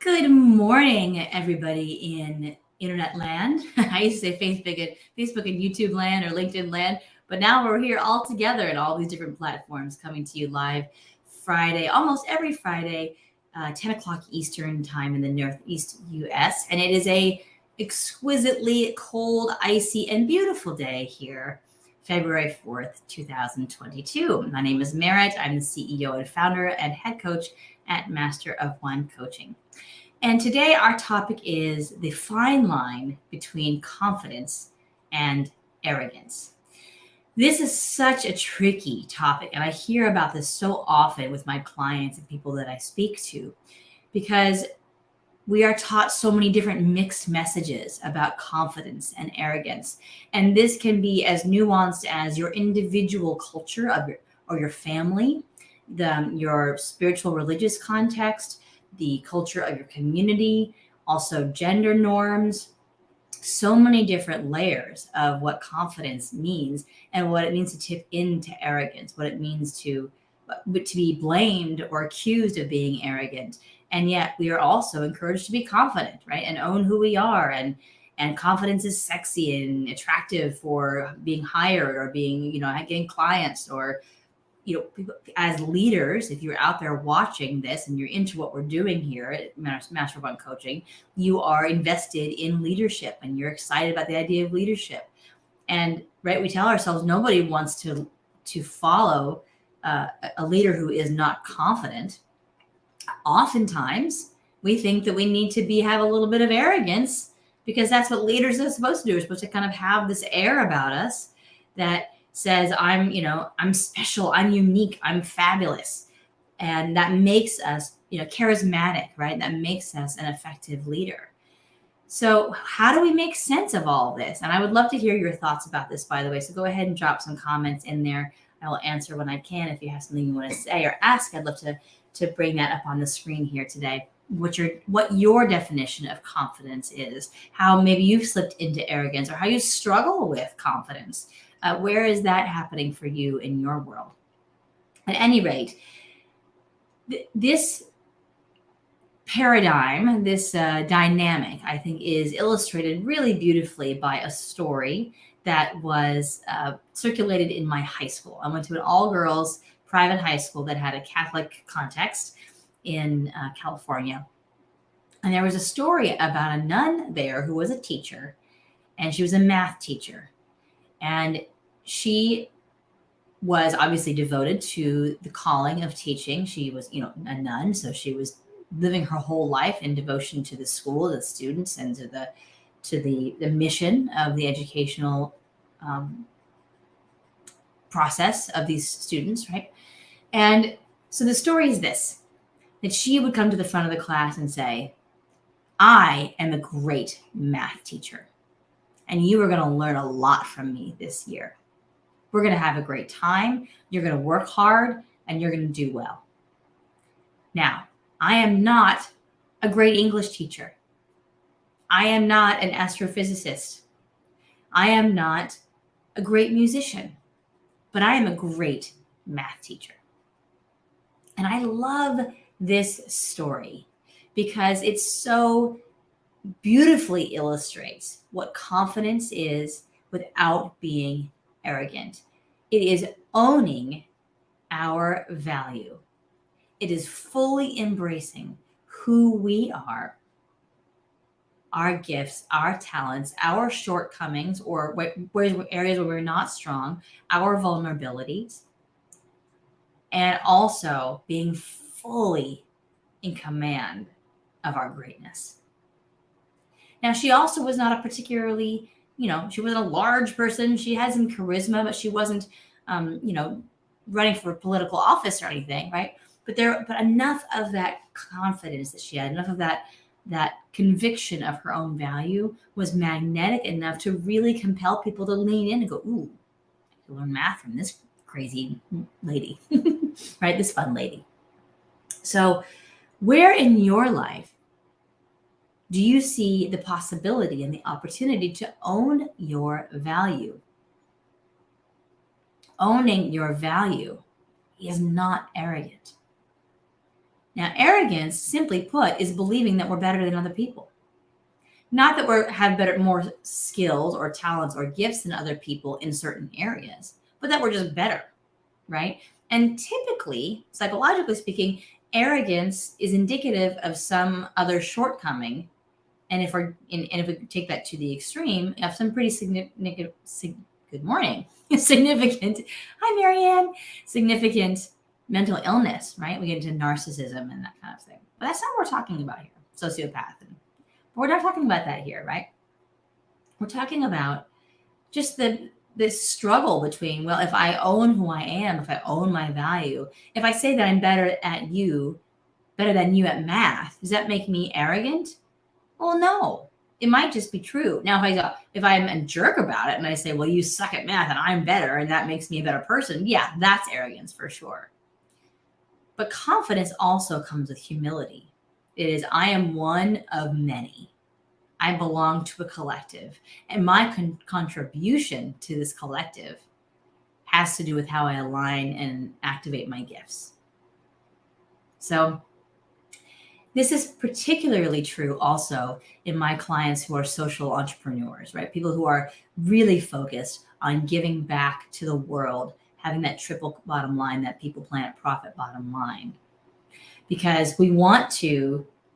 Good morning, everybody in internet land. I used to say Facebook and YouTube land or LinkedIn land, but now we're here all together in all these different platforms coming to you live Friday, almost every Friday, 10 o'clock Eastern time in the Northeast US. And it is a exquisitely cold, icy, and beautiful day here, February 4th, 2022. My name is Merritt. I'm the CEO and founder and head coach at Master of One Coaching. And today our topic is the fine line between confidence and arrogance. This is such a tricky topic, and I hear about this so often with my clients and people that I speak to because we are taught so many different mixed messages about confidence and arrogance. And this can be as nuanced as your individual culture or your family, your spiritual religious context, the culture of your community, also gender norms, so many different layers of what confidence means and what it means to tip into arrogance, what it means to be blamed or accused of being arrogant. And yet we are also encouraged to be confident, right? And own who we are. And confidence is sexy and attractive for being hired or being, getting clients or as leaders, if you're out there watching this and you're into what we're doing here at Master of One Coaching, you are invested in leadership and you're excited about the idea of leadership. And right, we tell ourselves nobody wants to follow a leader who is not confident. Oftentimes, we think that we need to have a little bit of arrogance because that's what leaders are supposed to do. We're supposed to kind of have this air about us that says I'm special, I'm unique, I'm fabulous. And that makes us, charismatic, right? That makes us an effective leader. So how do we make sense of all of this? And I would love to hear your thoughts about this, by the way. So go ahead and drop some comments in there. I will answer when I can. If you have something you want to say or ask, I'd love to bring that up on the screen here today. What your definition of confidence is, how maybe you've slipped into arrogance or how you struggle with confidence. Where is that happening for you in your world? At any rate, this paradigm, this dynamic, I think, is illustrated really beautifully by a story that was circulated in my high school. I went to an all-girls private high school that had a Catholic context in California. And there was a story about a nun there who was a teacher, and she was a math teacher. And she was obviously devoted to the calling of teaching. She was, a nun, so she was living her whole life in devotion to the school, the students, and to the mission of the educational process of these students, right? And so the story is this, that she would come to the front of the class and say, I am a great math teacher, and you are going to learn a lot from me this year. We're going to have a great time. You're going to work hard, and you're going to do well. Now, I am not a great English teacher. I am not an astrophysicist. I am not a great musician, but I am a great math teacher. And I love this story because it so beautifully illustrates what confidence is without being arrogant. It is owning our value. It is fully embracing who we are, our gifts, our talents, our shortcomings, or areas where we're not strong, our vulnerabilities, and also being fully in command of our greatness. Now, she also was not a particularly, she wasn't a large person. She had some charisma, but she wasn't, running for political office or anything, right? But enough of that confidence that she had, enough of that conviction of her own value was magnetic enough to really compel people to lean in and go, ooh, I can learn math from this crazy lady, right? This fun lady. So where in your life do you see the possibility and the opportunity to own your value? Owning your value is not arrogant. Now, arrogance, simply put, is believing that we're better than other people. Not that we have more skills or talents or gifts than other people in certain areas, but that we're just better, right? And typically, psychologically speaking, arrogance is indicative of some other shortcoming. And if we take that to the extreme, of some pretty significant, good morning, significant, hi Marianne, significant mental illness, right? We get into narcissism and that kind of thing. But that's not what we're talking about here, sociopath. But we're not talking about that here, right? We're talking about just this struggle between, well, if I own who I am, if I own my value, if I say that I'm better than you at math, does that make me arrogant? Well, no, it might just be true. Now, if I'm a jerk about it and I say, well, you suck at math and I'm better and that makes me a better person, yeah, that's arrogance for sure. But confidence also comes with humility. It is, I am one of many. I belong to a collective. And my contribution to this collective has to do with how I align and activate my gifts. So this is particularly true also in my clients who are social entrepreneurs, right? People who are really focused on giving back to the world, having that triple bottom line, that people, planet, profit bottom line. Because we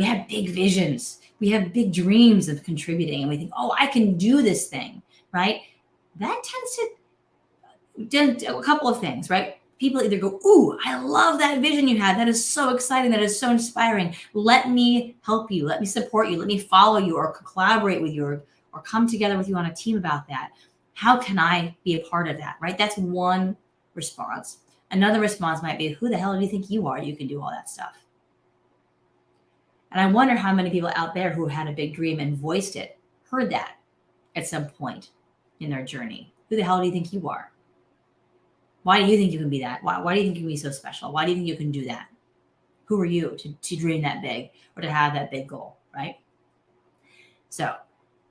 have big visions. We have big dreams of contributing and we think, oh, I can do this thing, right? That tends to do a couple of things, right? People either go, ooh, I love that vision you had. That is so exciting. That is so inspiring. Let me help you. Let me support you. Let me follow you or collaborate with you or come together with you on a team about that. How can I be a part of that, right? That's one response. Another response might be, who the hell do you think you are? You can do all that stuff. And I wonder how many people out there who had a big dream and voiced it, heard that at some point in their journey. Who the hell do you think you are? Why do you think you can be that? Why do you think you can be so special? Why do you think you can do that? Who are you to dream that big or to have that big goal, right? So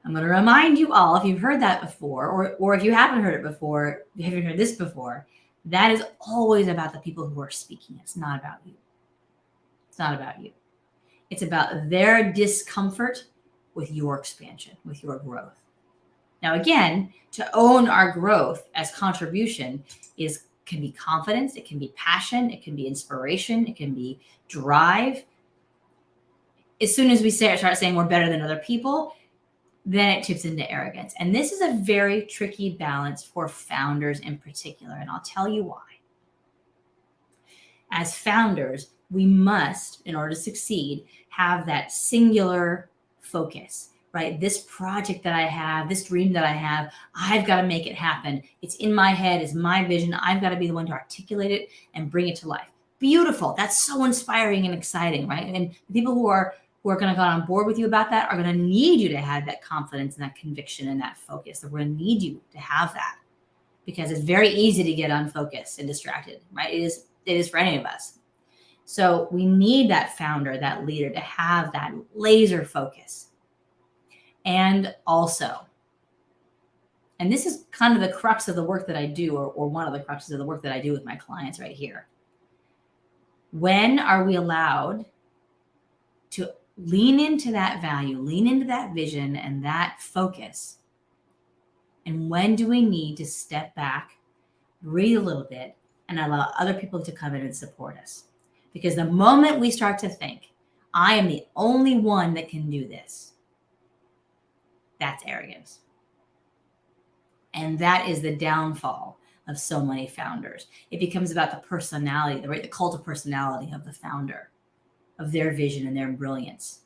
I'm going to remind you all, if you've heard that before, or if you haven't heard it before, you haven't heard this before, that is always about the people who are speaking. It's not about you. It's not about you. It's about their discomfort with your expansion, with your growth. Now, again, to own our growth as contribution can be confidence, it can be passion, it can be inspiration, it can be drive. As soon as we start saying we're better than other people, then it tips into arrogance. And this is a very tricky balance for founders in particular, and I'll tell you why. As founders, we must, in order to succeed, have that singular focus, right? This project that I have, this dream that I have, I've got to make it happen. It's in my head, it's my vision. I've got to be the one to articulate it and bring it to life. Beautiful. That's so inspiring and exciting, right? And the people who are going to get on board with you about that are going to need you to have that confidence and that conviction and that focus. They're going to need you to have that, because it's very easy to get unfocused and distracted, right? It is for any of us. So we need that founder, that leader, to have that laser focus. And also, and this is kind of the crux of the work that I do, or one of the cruxes of the work that I do with my clients right here. When are we allowed to lean into that value, lean into that vision and that focus? And when do we need to step back, breathe a little bit, and allow other people to come in and support us? Because the moment we start to think, I am the only one that can do this, that's arrogance. And that is the downfall of so many founders. It becomes about the personality, the cult of personality of the founder, of their vision and their brilliance.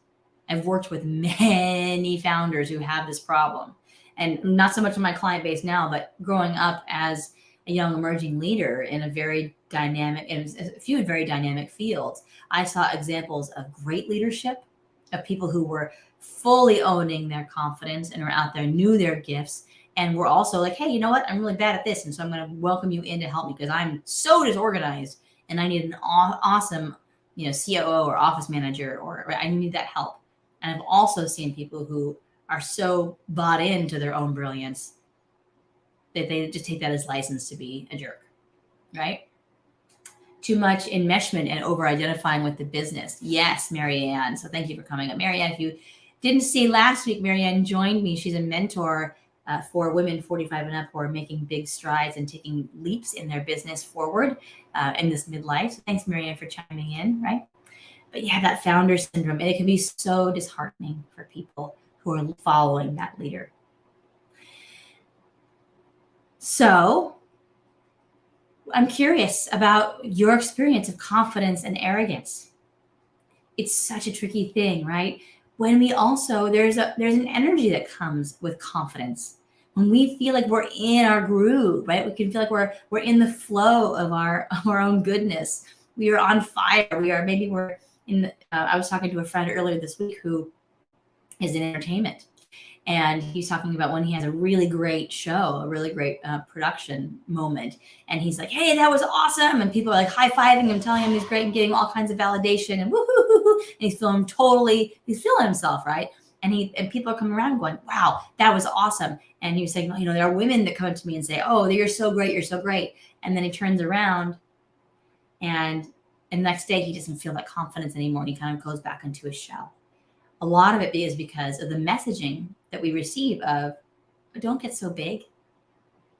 I've worked with many founders who have this problem, and not so much in my client base now, but growing up as a young emerging leader in a very dynamic fields, I saw examples of great leadership, of people who were fully owning their confidence and were out there, knew their gifts, and were also like, hey, you know what? I'm really bad at this, and so I'm going to welcome you in to help me because I'm so disorganized and I need an awesome, COO or office manager, or I need that help. And I've also seen people who are so bought into their own brilliance that they just take that as license to be a jerk, right? too much enmeshment and over-identifying with the business. Yes, Marianne. So thank you for coming up. Marianne, if you didn't see last week, Marianne joined me. She's a mentor for women 45 and up who are making big strides and taking leaps in their business forward in this midlife. So thanks, Marianne, for chiming in, right? But yeah, that founder syndrome, and it can be so disheartening for people who are following that leader. So I'm curious about your experience of confidence and arrogance. It's such a tricky thing, right? When we also, there's an energy that comes with confidence. When we feel like we're in our groove, right? We can feel like we're in the flow of our own goodness. We are on fire. We're in I was talking to a friend earlier this week who is in entertainment. And he's talking about when he has a really great show, a really great production moment. And he's like, hey, that was awesome. And people are like high-fiving him, telling him he's great and getting all kinds of validation and woo-hoo-hoo-hoo. And he's feeling himself, right? And people are coming around going, wow, that was awesome. And he was saying, there are women that come up to me and say, oh, you're so great. You're so great. And then he turns around and the next day he doesn't feel that confidence anymore. And he kind of goes back into his shell. A lot of it is because of the messaging that we receive of, don't get so big.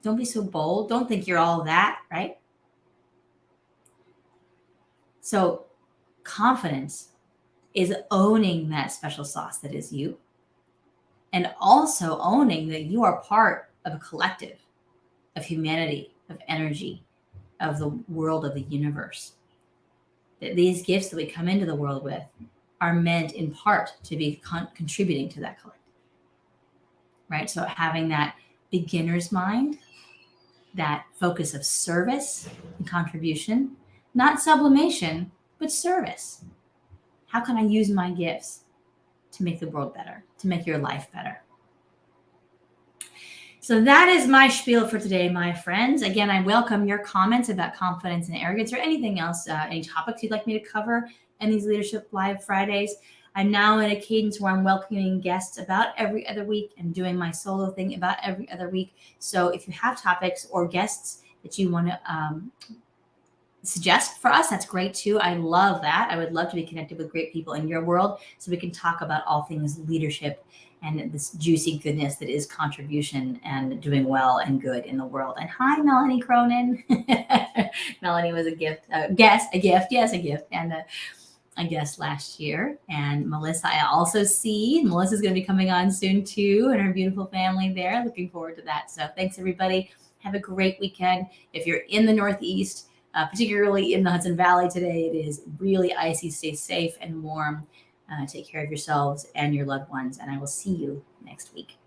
Don't be so bold. Don't think you're all that, right? So confidence is owning that special sauce that is you, and also owning that you are part of a collective of humanity, of energy, of the world, of the universe. That these gifts that we come into the world with are meant in part to be contributing to that collective, right? So having that beginner's mind, that focus of service and contribution, not sublimation, but service. How can I use my gifts to make the world better, to make your life better? So that is my spiel for today, my friends. Again, I welcome your comments about confidence and arrogance or anything else, any topics you'd like me to cover in these Leadership Live Fridays. I'm now in a cadence where I'm welcoming guests about every other week and doing my solo thing about every other week. So if you have topics or guests that you want to suggest for us, that's great too. I love that. I would love to be connected with great people in your world so we can talk about all things leadership and this juicy goodness that is contribution and doing well and good in the world. And hi, Melanie Cronin. Melanie was a gift, and a guest last year. And Melissa, I also see. Melissa's going to be coming on soon too, and her beautiful family there. Looking forward to that. So thanks, everybody. Have a great weekend. If you're in the Northeast, particularly in the Hudson Valley today, it is really icy. Stay safe and warm. Take care of yourselves and your loved ones. And I will see you next week.